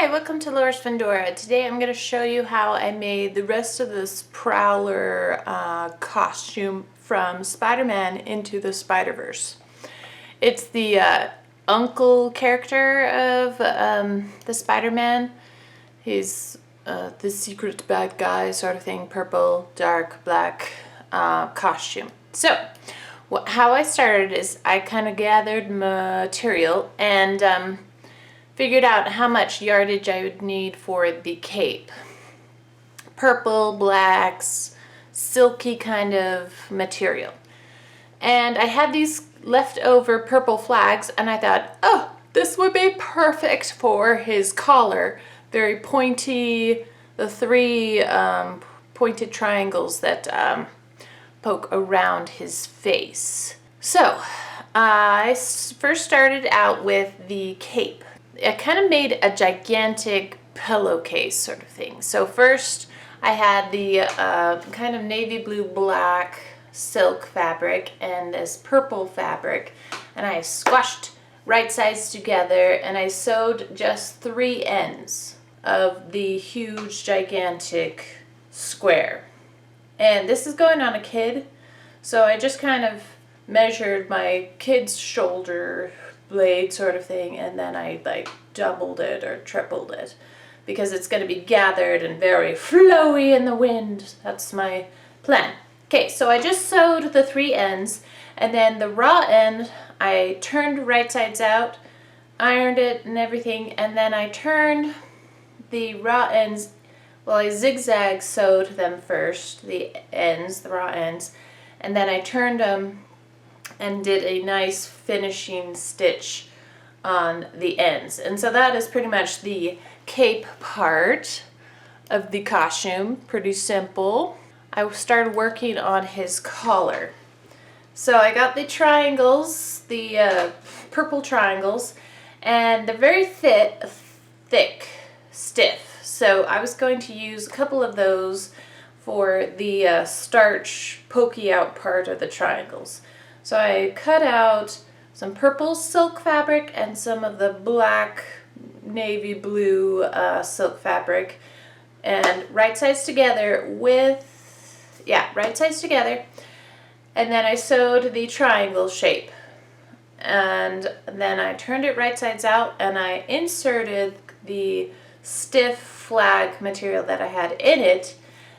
Hi, welcome to Laura's Fundora. Today I'm going to show you how I made the rest of this Prowler costume from Spider-Man into the Spider-Verse. It's the uncle character of the Spider-Man. He's the secret bad guy sort of thing, purple, dark, black costume. So, how I started is I kind of gathered material and figured out how much yardage I would need for the cape. Purple, blacks, silky kind of material. And I had these leftover purple flags and I thought, oh, this would be perfect for his collar. Very pointy, the three pointed triangles that poke around his face. So, I first started out with the cape. I kind of made a gigantic pillowcase sort of thing. So first I had the kind of navy blue black silk fabric and this purple fabric, and I squashed right sides together and I sewed just 3 ends of the huge gigantic square. And this is going on a kid, so I just kind of measured my kid's shoulder blade sort of thing, and then I like doubled it or tripled it because it's going to be gathered and very flowy in the wind. That's my plan. Okay, so I just sewed the 3 ends, and then the raw end I turned right sides out, ironed it and everything, and then I turned the raw ends, well, I zigzag sewed them first, the ends, the raw ends, and then I turned them and did a nice finishing stitch on the ends. And so that is pretty much the cape part of the costume. Pretty simple. I started working on his collar. So I got the triangles, the purple triangles, and they're very thick, stiff. So I was going to use a couple of those for the starch pokey out part of the triangles. So I cut out some purple silk fabric and some of the black navy blue silk fabric, and right sides together and then I sewed the triangle shape, and then I turned it right sides out and I inserted the stiff flag material that I had in it.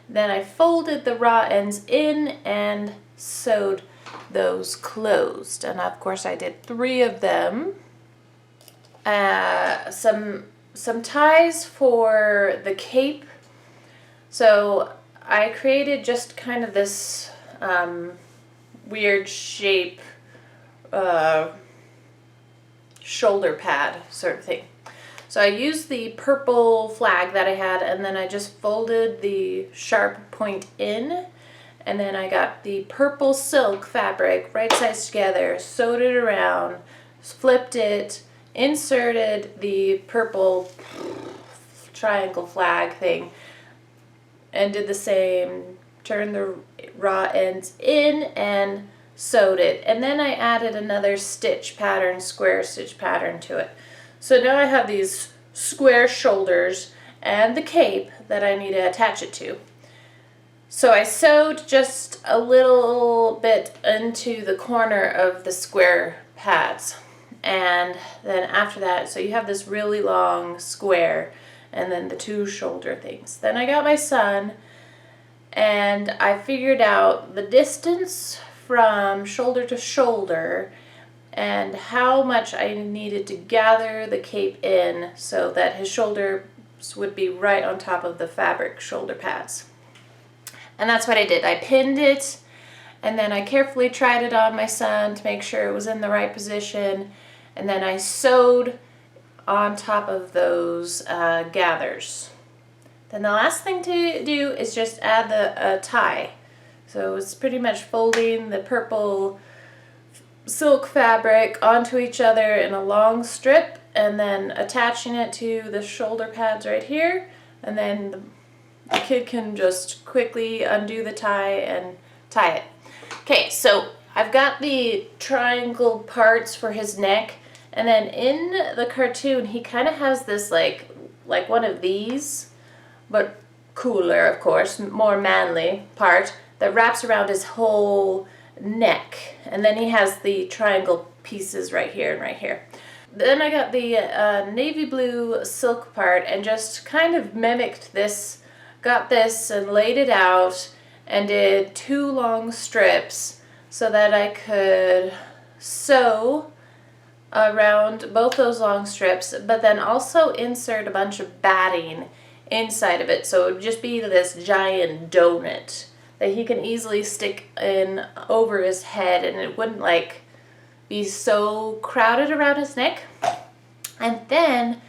Then I folded the raw ends in and sewed those closed, and of course I did 3 of them. Some ties for the cape. So I created just kind of this weird shape shoulder pad sort of thing. So I used the purple flag that I had, and then I just folded the sharp point in. And then I got the purple silk fabric right sides together, sewed it around, flipped it, inserted the purple triangle flag thing, and did the same. Turned the raw ends in and sewed it. And then I added another stitch pattern, square stitch pattern to it. So now I have these square shoulders and the cape that I need to attach it to. So I sewed just a little bit into the corner of the square pads, and then after that, so you have this really long square and then the 2 shoulder things. Then I got my son and I figured out the distance from shoulder to shoulder and how much I needed to gather the cape in so that his shoulders would be right on top of the fabric shoulder pads. And that's what I did. I pinned it, and then I carefully tried it on my son to make sure it was in the right position, and then I sewed on top of those gathers. Then the last thing to do is just add the tie. So it's pretty much folding the purple silk fabric onto each other in a long strip, and then attaching it to the shoulder pads right here, and then the kid can just quickly undo the tie and tie it. Okay, so I've got the triangle parts for his neck, and then in the cartoon he kind of has this like like one of these, but cooler, of course, more manly part that wraps around his whole neck. And then he has the triangle pieces right here and right here. Then I got the navy blue silk part and just kind of mimicked this, got this and laid it out and did 2 long strips so that I could sew around both those long strips, but then also insert a bunch of batting inside of it, so it would just be this giant donut that he can easily stick in over his head, and it wouldn't like be so crowded around his neck. And then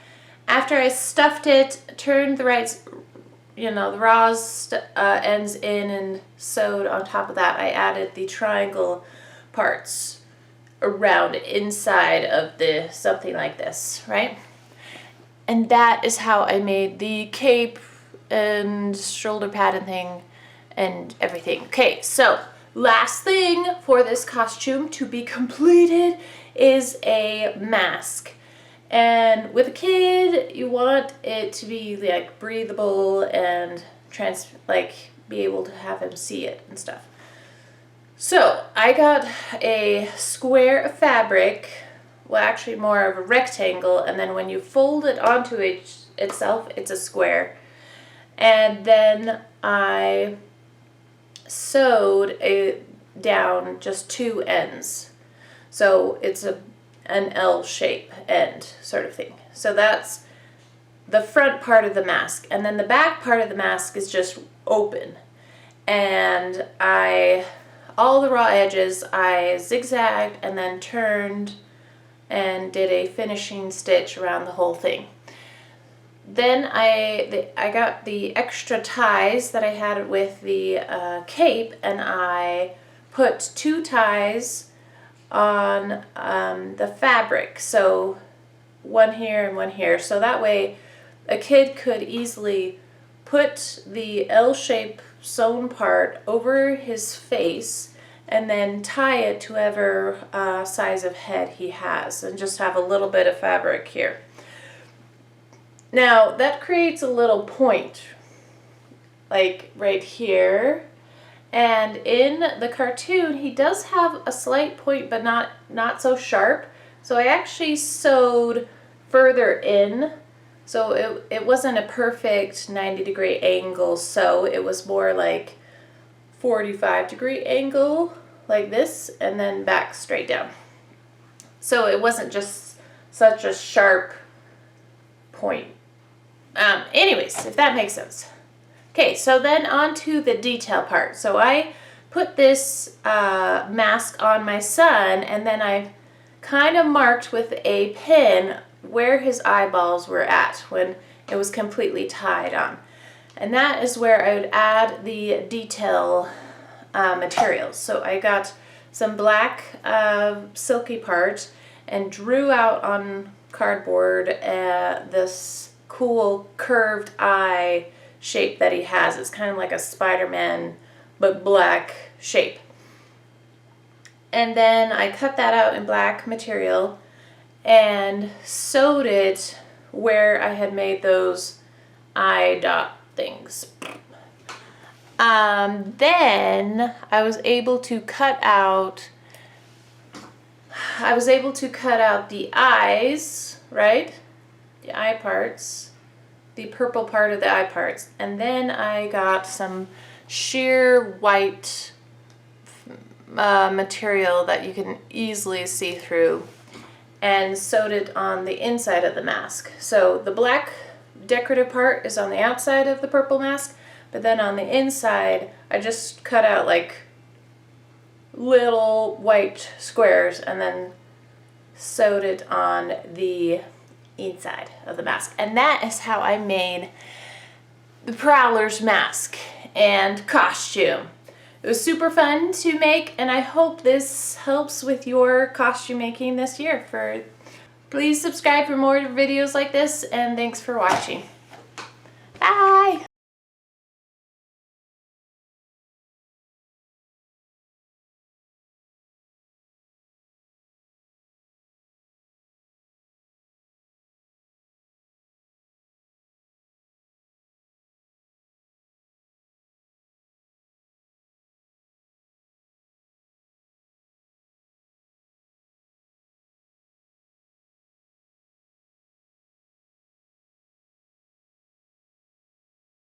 after I stuffed it, turned the right, the raw ends in and sewed on top of that, I added the triangle parts around inside of the something like this, right? And that is how I made the cape and shoulder pad and thing and everything. Okay, so last thing for this costume to be completed is a mask. And with a kid, you want it to be like breathable and be able to have him see it and stuff. So I got a square of fabric, well actually more of a rectangle, and then when you fold it onto itself, it's a square. And then I sewed it down just 2 ends. So it's an L shape end sort of thing. So that's the front part of the mask. And then the back part of the mask is just open. And all the raw edges I zigzagged and then turned and did a finishing stitch around the whole thing. Then I got the extra ties that I had with the cape, and I put 2 ties on the fabric, so one here and one here, so that way a kid could easily put the L-shape sewn part over his face and then tie it to whatever size of head he has, and just have a little bit of fabric here. Now that creates a little point, like right here, and in the cartoon he does have a slight point, but not so sharp. So I actually sewed further in, so it wasn't a perfect 90-degree angle sew. It was more like 45-degree angle, like this, and then back straight down. So it wasn't just such a sharp point. Anyways, if that makes sense. Okay, so then on to the detail part. So I put this mask on my son, and then I kind of marked with a pin where his eyeballs were at when it was completely tied on. And that is where I would add the detail materials. So I got some black silky part and drew out on cardboard this cool curved eye shape that he has. It's kind of like a Spiderman but black shape. And then I cut that out in black material and sewed it where I had made those eye dot things. Then I was able to cut out the eyes, right? The eye parts, the purple part of the eye parts, and then I got some sheer white material that you can easily see through and sewed it on the inside of the mask. So the black decorative part is on the outside of the purple mask, but then on the inside I just cut out like little white squares and then sewed it on the inside of the mask. And that is how I made the Prowler's mask and costume. It was super fun to make, and I hope this helps with your costume making this year. Please subscribe for more videos like this, and thanks for watching. Bye!